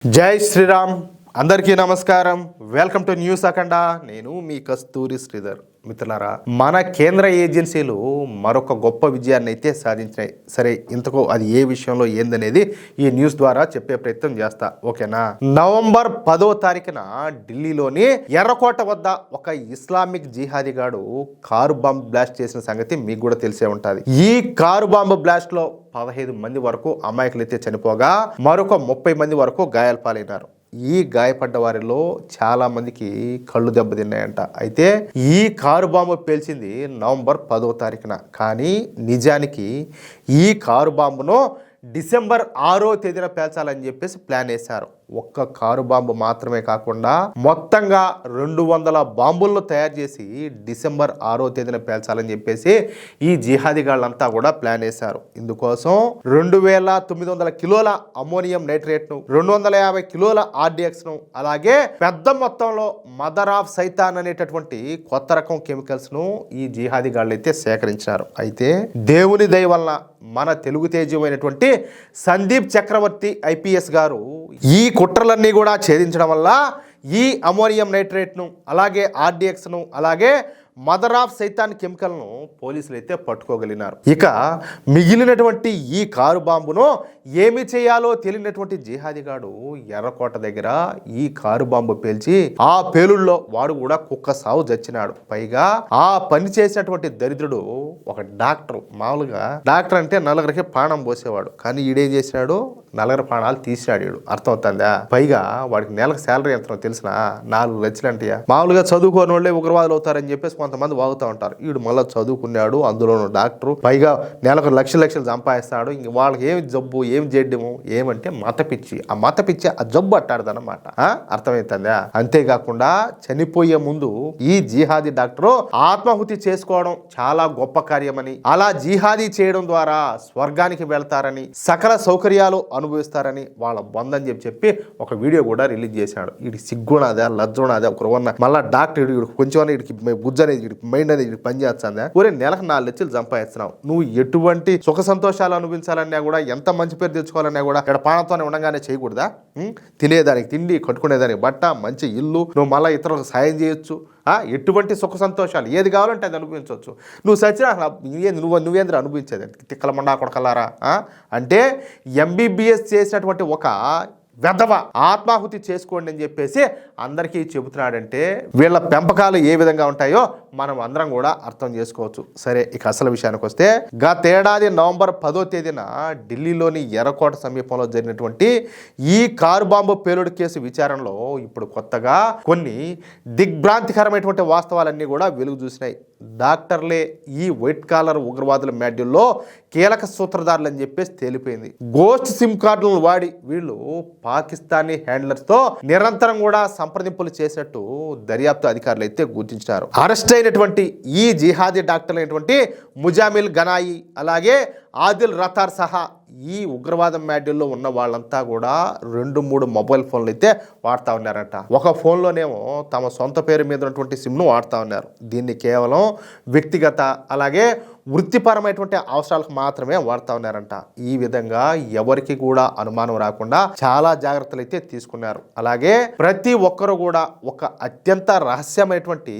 జై శ్రీరామ్. అందరికీ నమస్కారం. వెల్కమ్ టు న్యూస్ అఖండ. నేను మీ కస్తూరి శ్రీధర్. మిత్రులారా, మన కేంద్ర ఏజెన్సీలు మరొక గొప్ప విజయాన్ని అయితే సాధించినాయి. సరే, ఇంతకు అది ఏ విషయంలో ఏందనేది ఈ న్యూస్ ద్వారా చెప్పే ప్రయత్నం చేస్తా. ఓకేనా? నవంబర్ 10వ తారీఖున ఢిల్లీలోని ఎర్రకోట వద్ద ఒక ఇస్లామిక్ జిహాదీగాడు కారు బాంబు బ్లాస్ట్ చేసిన సంగతి మీకు కూడా తెలిసే ఉంటుంది. ఈ కారు బాంబు బ్లాస్ట్ లో 15 మంది వరకు అమాయకులు అయితే చనిపోగా మరొక 30 మంది వరకు గాయాల పాలైనారు. ఈ గాయపడ్డ వారిలో చాలా మందికి కళ్ళు దెబ్బతిన్నాయంట. అయితే ఈ కారు బాంబు పేల్చింది నవంబర్ 10వ తారీఖున. కానీ నిజానికి ఈ కారు బాంబును డిసెంబర్ 6వ తేదీన పేల్చాలని చెప్పేసి ప్లాన్ వేశారు. ఒక్క కారు బాంబు మాత్రమే కాకుండా మొత్తంగా 200 బాంబులను తయారు చేసి డిసెంబర్ 6వ తేదీన పేల్చాలని చెప్పేసి ఈ జిహాదీగాళ్ళంతా కూడా ప్లాన్ వేశారు. ఇందుకోసం 2900 కిలోల అమోనియం నైట్రేట్ను, 250 కిలోల ఆర్డిఎక్స్ను, అలాగే పెద్ద మొత్తంలో మదర్ ఆఫ్ సైతాన్ అనేటటువంటి కొత్త రకం కెమికల్స్ను ఈ జిహాదీగాళ్ళు అయితే సేకరించారు. అయితే దేవుని దయ వలన మన తెలుగు తేజమైనటువంటి సందీప్ చక్రవర్తి ఐపీఎస్ గారు ఈ కుట్రలన్నీ కూడా ఛేదించడం వల్ల ఈ అమోనియం నైట్రేట్ను, అలాగే ఆర్డిఎక్స్ను, అలాగే మదర్ ఆఫ్ సైతాన్ కెమికల్ను పోలీసులు అయితే పట్టుకోగలిగినారు. ఇక మిగిలినటువంటి ఈ కారు బాంబును ఏమి చేయాలో తెలియనటువంటి జిహాదీగాడు ఎర్రకోట దగ్గర ఈ కారు బాంబు పేల్చి ఆ పేలుల్లో వాడు కూడా కుక్క సావు చచ్చినాడు. పైగా ఆ పని చేసినటువంటి దరిద్రుడు ఒక డాక్టర్. మామూలుగా డాక్టర్ అంటే నలుగురికి ప్రాణం పోసేవాడు, కానీ ఈడేం చేసినాడు, నలుగురు ప్రాణాలు తీసినాడు. ఈడు అర్థమవుతుందా? పైగా వాడికి నెలకు శాలరీ ఎంత తెలిసిన 4 లక్షలు అంటయా. మామూలుగా చదువుకోని వాళ్ళే ఉగ్రవాదులు అవుతారని చెప్పేసి కొంతమంది వాగుతూ ఉంటారు. వీడు మళ్ళీ చదువుకున్నాడు, అందులోనూ డాక్టరు, పైగా నెలకు లక్షలు సంపాదిస్తాడు. ఇంక వాళ్ళకి ఏమి జబ్బు, ఏమి చేయడము, ఏమంటే మత పిచ్చి. ఆ మత పిచ్చి ఆ జబ్బు అట్టాడదన్నమాట. అర్థమవుతుందా? అంతేకాకుండా చనిపోయే ముందు ఈ జిహాదీ డాక్టరు ఆత్మాహుతి చేసుకోవడం చాలా గొప్ప కార్యమని, అలా జిహాదీ చేయడం ద్వారా స్వర్గానికి వెళ్తారని, సకల సౌకర్యాలు అనుభవిస్తారని వాళ్ళ బంధం చెప్పి ఒక వీడియో కూడా రిలీజ్ చేశాడు. వీడికి సిగ్గునాదా, లజ్జునాదా, ఒకరున్న మళ్ళా డాక్టర్ కొంచెం వీడికి బుజ్జ అనేది, మైండ్ అనేది పనిచేస్తుందా? ఒరే, నెలకు 4 లక్షలు సంపాదిస్తున్నావు. నువ్వు ఎటువంటి సుఖ సంతోషాలు అనుభవించాలన్నా కూడా, ఎంత మంచి పేరు తెచ్చుకోవాలన్నా కూడా ఇక్కడ ప్రాణంతోనే ఉండగానే చేయకూడదా? తినేదానికి తిండి, కట్టుకునేదానికి బట్ట, మంచి ఇల్లు, నువ్వు మళ్ళీ ఇతరులకు సాయం చేయొచ్చు. ఎటువంటి సుఖ సంతోషాలు ఏది కావాలంటే అది అనుభవించవచ్చు. నువ్వు సచ్చినా నువ్వేంద్ర అనుభవించేది తిక్కల మండా కొడకలారా అంటే ఎంబీబీఎస్ చేసినటువంటి ఒక వెధవ ఆత్మాహుతి చేసుకోండి అని చెప్పేసి అందరికీ చెబుతున్నాడంటే వీళ్ళ పెంపకాలు ఏ విధంగా ఉంటాయో మనం అందరం కూడా అర్థం చేసుకోవచ్చు. సరే, ఇక అసలు విషయానికి వస్తే, గతేడాది నవంబర్ 10వ తేదీన ఢిల్లీలోని ఎర్రకోట సమీపంలో జరిగినటువంటి ఈ కారు బాంబు పేలుడు కేసు విచారణలో ఇప్పుడు కొత్తగా కొన్ని దిగ్భ్రాంతికరమైనటువంటి వాస్తవాలన్నీ కూడా వెలుగు చూసినాయి. డాక్టర్లే ఈ వైట్ కాలర్ ఉగ్రవాదుల మాడ్యూల్లో కీలక సూత్రధారులు అని చెప్పేసి తేలిపోయింది. గోస్ట్ సిమ్ కార్డులను వాడి వీళ్ళు పాకిస్తానీ హ్యాండ్లర్స్తో నిరంతరం కూడా సంప్రదింపులు చేసినట్టు దర్యాప్తు అధికారులు అయితే గుర్తించారు. అరెస్ట్ అయినటువంటి ఈ జిహాదీ డాక్టర్లు అయినటువంటి ముజామిల్ గనాయి, అలాగే ఆదిల్ రతార్ సహా ఈ ఉగ్రవాదం మాడ్యూల్లో ఉన్న వాళ్ళంతా కూడా 2-3 మొబైల్ ఫోన్లు అయితే వాడుతూ ఉన్నారంట. ఒక ఫోన్లోనేమో తమ సొంత పేరు మీద ఉన్నటువంటి సిమ్ను వాడుతూ ఉన్నారు. దీన్ని కేవలం వ్యక్తిగత, అలాగే వృత్తిపరమైనటువంటి అవసరాలకు మాత్రమే వాడుతూ ఉన్నారంట. ఈ విధంగా ఎవరికి కూడా అనుమానం రాకుండా చాలా జాగ్రత్తలు అయితే తీసుకున్నారు. అలాగే ప్రతి ఒక్కరు కూడా ఒక అత్యంత రహస్యమైనటువంటి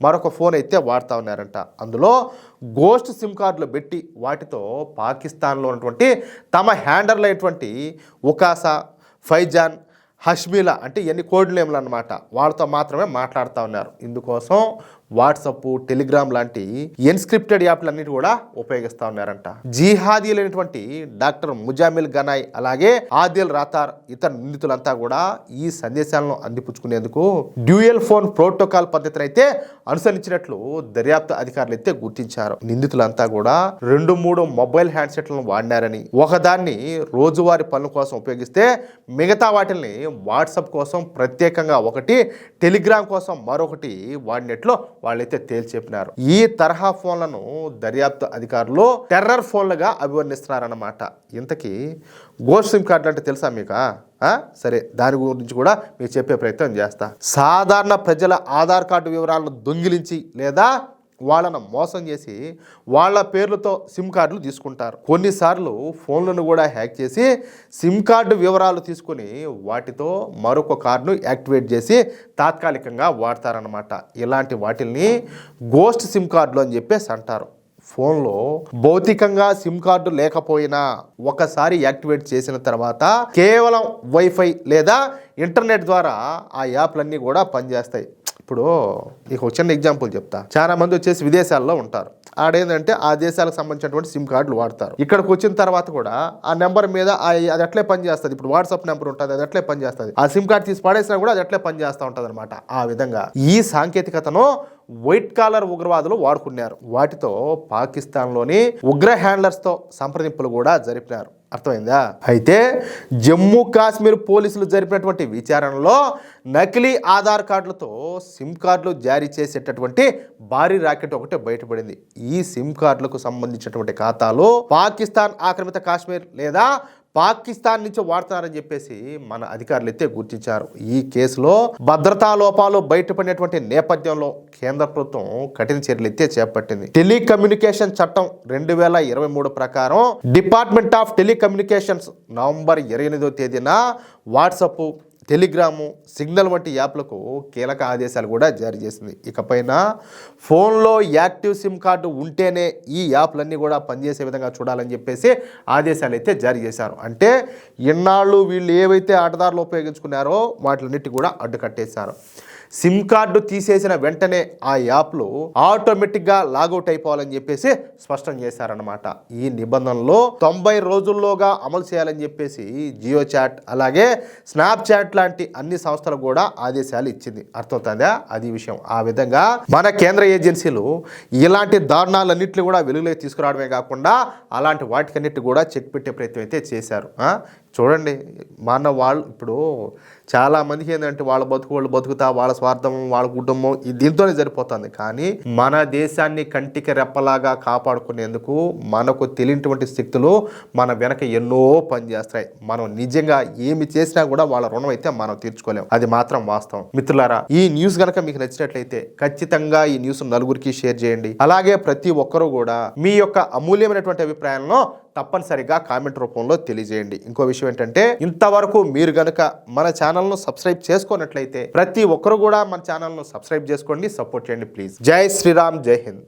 మరొక ఫోన్ అయితే వాడుతూ ఉన్నారంట. అందులో గోస్ట్ సిమ్ కార్డులు పెట్టి వాటితో పాకిస్తాన్లో ఉన్నటువంటి తమ హ్యాండర్లు అయినటువంటి ఉకాసా, ఫైజాన్, హష్మీలా అంటే ఎన్ని కోడ్ నేమ్లు అన్నమాట, వాళ్ళతో మాత్రమే మాట్లాడుతూ ఉన్నారు. ఇందుకోసం వాట్సప్, టెలిగ్రామ్ లాంటి ఎన్స్క్రిప్టెడ్ యాప్లన్నిటి కూడా ఉపయోగిస్తూ ఉన్నారంట. జిహాదీలైనటువంటి డాక్టర్ ముజామిల్ గనాయ్, అలాగే ఆదిల్ రాతార్, ఇతర నిందితులంతా కూడా ఈ సందేశాలను అందిపుచ్చుకునేందుకు డ్యూయల్ ఫోన్ ప్రోటోకాల్ పద్ధతిని అయితే అనుసరించినట్లు దర్యాప్తు అధికారులు అయితే గుర్తించారు. నిందితులంతా కూడా 2-3 మొబైల్ హ్యాండ్సెట్లను వాడినారని, ఒకదాన్ని రోజువారీ పనుల కోసం ఉపయోగిస్తే మిగతా వాటిని వాట్సాప్ కోసం ప్రత్యేకంగా ఒకటి, టెలిగ్రామ్ కోసం మరొకటి వాడినట్లు వాళ్ళైతే తేల్చి చెప్పినారు. ఈ తరహా ఫోన్లను దర్యాప్తు అధికారులు టెర్రర్ ఫోన్లుగా అభివర్ణిస్తున్నారన్నమాట. ఇంతకీ గోస్ట్ సిమ్ కార్డులు అంటే తెలుసా మీకు? సరే, దాని గురించి కూడా మీకు చెప్పే ప్రయత్నం చేస్తా. సాధారణ ప్రజల ఆధార్ కార్డు వివరాలను దొంగిలించి లేదా వాళ్ళను మోసం చేసి వాళ్ళ పేర్లతో సిమ్ కార్డులు తీసుకుంటారు. కొన్నిసార్లు ఫోన్లను కూడా హ్యాక్ చేసి సిమ్ కార్డు వివరాలు తీసుకుని వాటితో మరొక కార్డును యాక్టివేట్ చేసి తాత్కాలికంగా వాడతారనమాట. ఇలాంటి వాటిల్ని గోస్ట్ సిమ్ కార్డులు అని చెప్పేసి అంటారు. ఫోన్లో భౌతికంగా సిమ్ కార్డు లేకపోయినా ఒకసారి యాక్టివేట్ చేసిన తర్వాత కేవలం వైఫై లేదా ఇంటర్నెట్ ద్వారా ఆ యాప్లన్నీ కూడా పనిచేస్తాయి. ఇప్పుడు నీకు చిన్న ఎగ్జాంపుల్ చెప్తా. చాలా మంది వచ్చేసి విదేశాల్లో ఉంటారు. ఆడేంటంటే ఆ దేశాలకు సంబంధించినటువంటి సిమ్ కార్డులు వాడతారు. ఇక్కడికి వచ్చిన తర్వాత కూడా ఆ నెంబర్ మీద అది అట్లే పనిచేస్తుంది. ఇప్పుడు వాట్సాప్ నెంబర్ ఉంటుంది, అది అట్లే పనిచేస్తుంది. ఆ సిమ్ కార్డు తీసి పడేసినా కూడా అది అట్లే పనిచేస్తూ ఉంటుంది అనమాట. ఆ విధంగా ఈ సాంకేతికతను వైట్ కాలర్ ఉగ్రవాదులు వాడుకున్నారు. వాటితో పాకిస్తాన్లోని ఉగ్ర హ్యాండ్లర్స్తో సంప్రదింపులు కూడా జరిపినారు. అర్థమైందా? అయితే జమ్మూ కాశ్మీర్ పోలీసులు జరిపినటువంటి విచారణలో నకిలీ ఆధార్ కార్డులతో సిమ్ కార్డులు జారీ చేసేటటువంటి భారీ రాకెట్ ఒకటి బయటపడింది. ఈ సిమ్ కార్డులకు సంబంధించినటువంటి ఖాతాలు పాకిస్తాన్ ఆక్రమిత కాశ్మీర్ లేదా పాకిస్తాన్ నుంచి వాడుతున్నారని చెప్పేసి మన అధికారులు అయితే గుర్తించారు. ఈ కేసులో భద్రతా లోపాలు బయటపడినటువంటి నేపథ్యంలో కేంద్ర ప్రభుత్వం కఠిన చర్యలు అయితే చేపట్టింది. టెలికమ్యూనికేషన్ చట్టం 2023 ప్రకారం డిపార్ట్మెంట్ ఆఫ్ టెలికమ్యూనికేషన్స్ నవంబర్ 28వ తేదీన వాట్సాప్, టెలిగ్రాము, సిగ్నల్ వంటి యాప్లకు కీలక ఆదేశాలు కూడా జారీ చేసింది. ఇకపైన ఫోన్లో యాక్టివ్ సిమ్ కార్డు ఉంటేనే ఈ యాప్లన్నీ కూడా పనిచేసే విధంగా చూడాలని చెప్పేసి ఆదేశాలు అయితే జారీ చేశారు. అంటే ఇన్నాళ్ళు వీళ్ళు ఏవైతే ఆటదారులు ఉపయోగించుకున్నారో వాటిలన్నిటి కూడా అడ్డుకట్టేశారు. సిమ్ కార్డు తీసేసిన వెంటనే ఆ యాప్లు ఆటోమేటిక్గా లాగౌట్ అయిపోవాలని చెప్పేసి స్పష్టం చేశారనమాట. ఈ నిబంధనలో 90 రోజుల్లోగా అమలు చేయాలని చెప్పేసి జియో చాట్ అలాగే స్నాప్చాట్ లాంటి అన్ని సంస్థలు కూడా ఆదేశాలు ఇచ్చింది. అర్థమవుతుందా? అది విషయం. ఆ విధంగా మన కేంద్ర ఏజెన్సీలు ఇలాంటి దారుణాలన్నింటినీ కూడా వెలుగులోకి తీసుకురావడమే కాకుండా అలాంటి వాటికన్నిటి కూడా చెక్ పెట్టే ప్రయత్నం అయితే చేశారు. చూడండి, మన వాళ్ళు ఇప్పుడు చాలామందికి ఏంటంటే వాళ్ళ బతుకుతా వాళ్ళ స్వార్థం వాళ్ళ కుటుంబం దీంతోనే సరిపోతుంది. కానీ మన దేశాన్ని కంటికి రెప్పలాగా కాపాడుకునేందుకు మనకు తెలియనటువంటి శక్తులు మన వెనక ఎన్నో పనిచేస్తాయి. మనం నిజంగా ఏమి చేసినా కూడా వాళ్ళ రుణం అయితే మనం తీర్చుకోలేం. అది మాత్రం వాస్తవం. మిత్రులారా, ఈ న్యూస్ కనుక మీకు నచ్చినట్లయితే ఖచ్చితంగా ఈ న్యూస్ నలుగురికి షేర్ చేయండి. అలాగే ప్రతి ఒక్కరూ కూడా మీ యొక్క అమూల్యమైనటువంటి అభిప్రాయాలను తప్పనిసరిగా కామెంట్ రూపంలో తెలియజేయండి. ఇంకో విషయం ఏంటంటే, ఇంతవరకు మీరు గనుక మన ఛానల్ను సబ్స్క్రైబ్ చేసుకున్నట్లయితే ప్రతి ఒక్కరు కూడా మన ఛానల్ను సబ్స్క్రైబ్ చేసుకోండి, సపోర్ట్ చేయండి ప్లీజ్. జై శ్రీరామ్, జై హింద్.